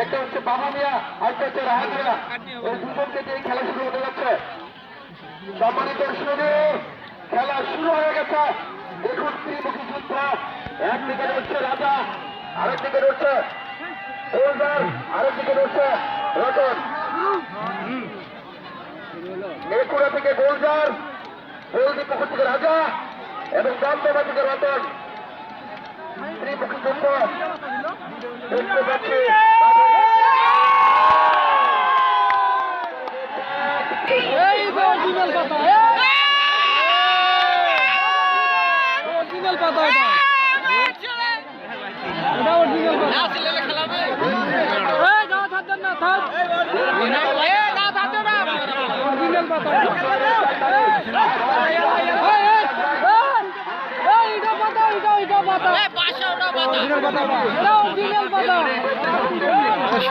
একটা হচ্ছে বাবু মিয়া, আরেকটা হচ্ছে রাহাত মিয়া। এই দুজনকে দিয়ে খেলা শুরু হতে যাচ্ছে। সম্মানিত দর্শক, খেলা শুরু হয়ে গেছে। দেখুন ত্রিমুখী যুদ্ধ। একদিকে রয়েছে রাজা, আরেকদিকে রয়েছে গোলদার, আরেকদিকে রয়েছে রতন। নেকুড়া থেকে গোলদার, গোলদি পুকুর থেকে রাজা এবং দমদমা থেকে রতন। ত্রিমুখী যুদ্ধ দেখতে পাচ্ছি।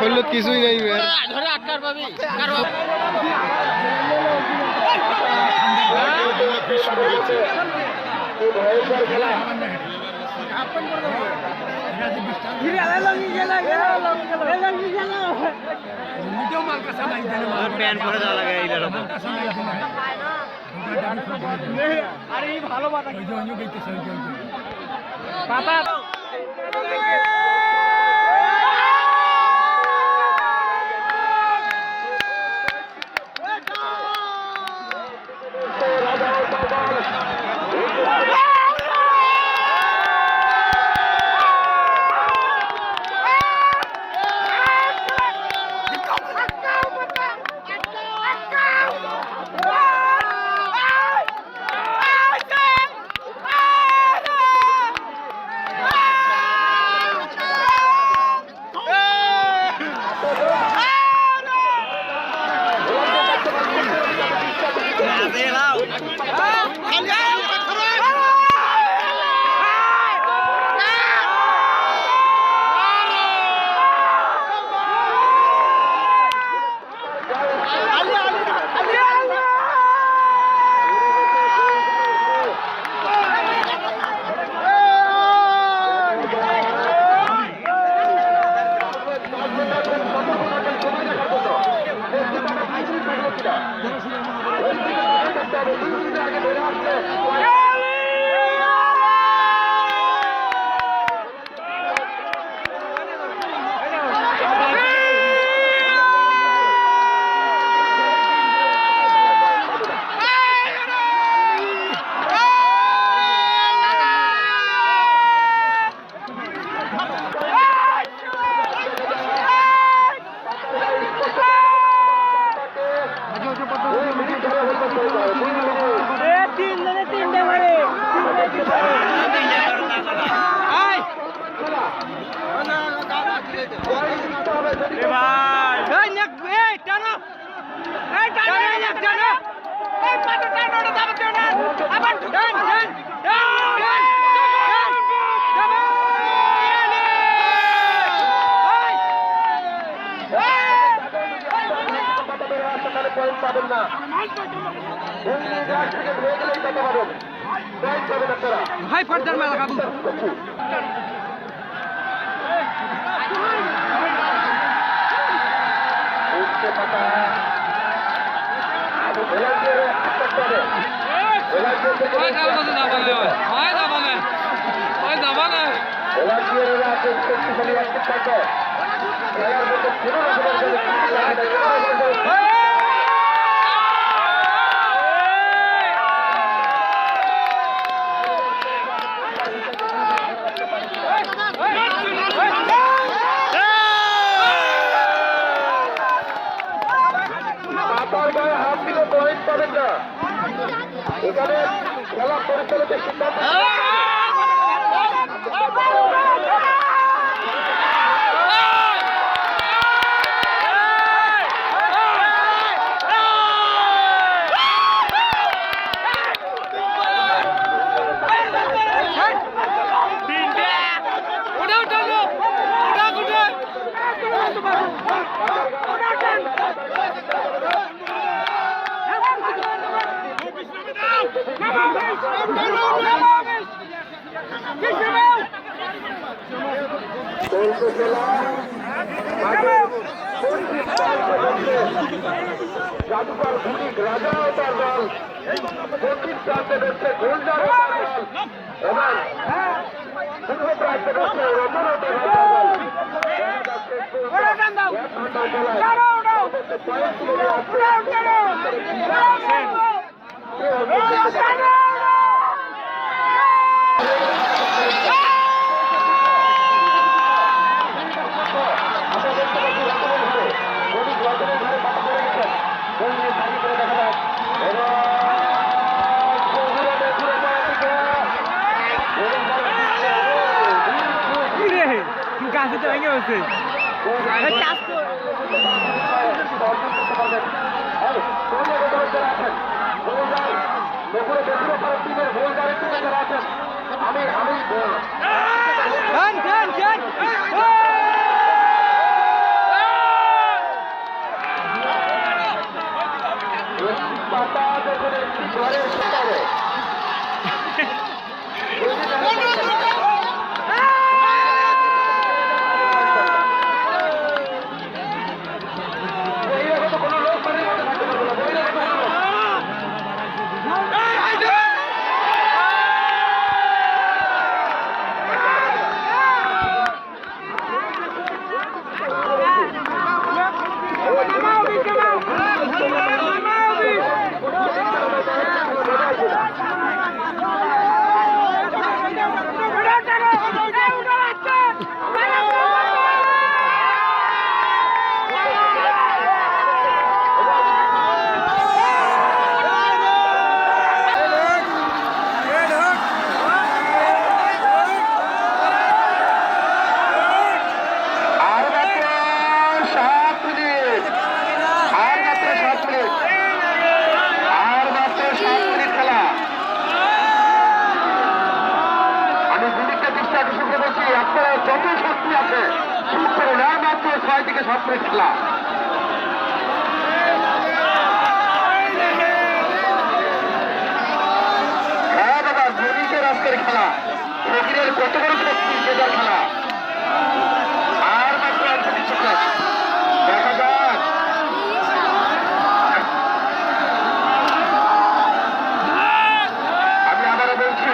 শরীর কিছুই নেই ভালো পাতা পাবেন না, ভাই ফর্দার মেলা খাবো এখানে খেলা পরিচালকের সিদ্ধান্ত খেলা জাদুকর ভুনিক রাজা ও তার দল দক্ষিণ প্রান্তে রয়েছে গোলজার ও তার দল এবং পূর্ব প্রান্তে রয়েছে রতন ও তার দল। গাছে তো ভেঙে গেছে যত শক্তি আছে শুরু করুন আর মাত্র 6 থেকে 7 মিনিট খেলা। হ্যাঁ দাদা ধর্মীকের আজকের খেলা ফকিরের কত বড় শক্তি সেটার খেলা আর মাত্র 38 সেকেন্ড দেখা যাক। আমি আবারও বলছি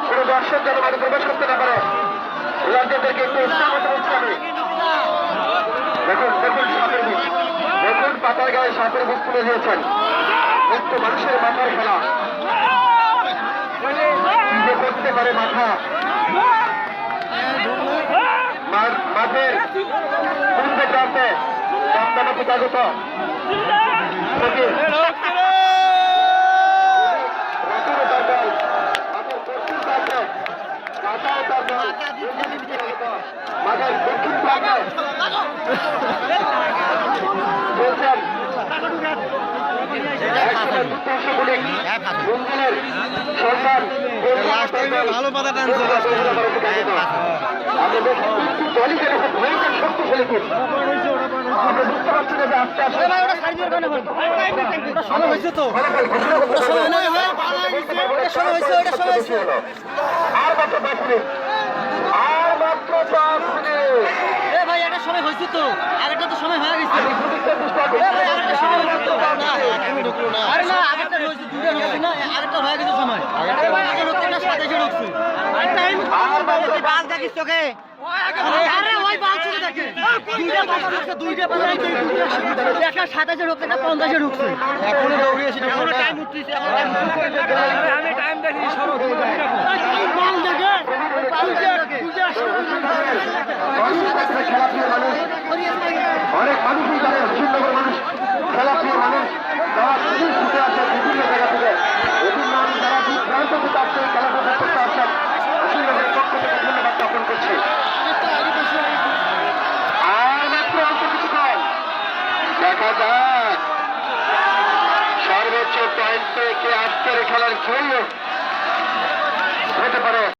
কোনো দর্শক যেন মাঠে প্রবেশ করতে না পারে। ভোলান্টিয়ারদেরকে একটু উৎসাহ বলছি আমি। দেখুন দেখুন সাপের বুক, দেখুন পাতার গায়ে সাপের বুক তুলে দিয়েছেন। একটু মানুষের মাথার খেলা কি যে করতে পারে মাথা। মাঠের পূর্বে প্রান্তে দমদমাকে স্বাগত। মাঠের দক্ষিণ প্রান্তে বলছেন মঞ্জুরের সন্ধান ভালো পাতা টানছে দলই যেন খুব ভয়ঙ্কর শক্তিশালী টিম। আমরা বুঝতে পারছি না যে আস্তে আস্তে আর মাত্র 5 মিনিট আর মাত্র 5 মিনিট। ভাই একটা সময় হয়েছে তো আরেকটা তো সময় হয়ে গেছে। আমি সুযোগটা চেষ্টা করছি। আরে না আরেকটা হয়েছে দুটো হয়েছে না আরেকটা হয়ে গেছে সময়। আরে ভাই আগে লোকটা 27 ঢুকছে আর টাইম বাল দেখিস তোকে। আরে ওই বাল চলে দেখে দুইটা বাল ঢুকছে দুইটা বাল একটা 27 ঢুকছে একটা 50 ঢুকছে। এখনো দৌড়ে আসি এখন টাইম উঠতেছে এখন টাইম উঠতেছে। আমি টাইম দেখি সরো বাল দেখে বাল দেখে পূজা খেলাপ্রিয় মানুষ অনেক মানুষই জানে শ্রীনগর মানুষ খেলাপ্রিয় মানুষ তারা খুবই ছুটে আসে বিভিন্ন জায়গা থেকে বিভিন্ন মানুষ যারা দূর প্রান্ত থেকে আসছে খেলা প্রচার করতে আসছেন শ্রীনগরের পক্ষ থেকে ধন্যবাদ জ্ঞাপন করছি। আর মাত্র অল্প কিছুক্ষণ দেখা যাক সর্বোচ্চ পয়েন্ট পেয়ে কে আজকের খেলার জয়ী হতে পারে।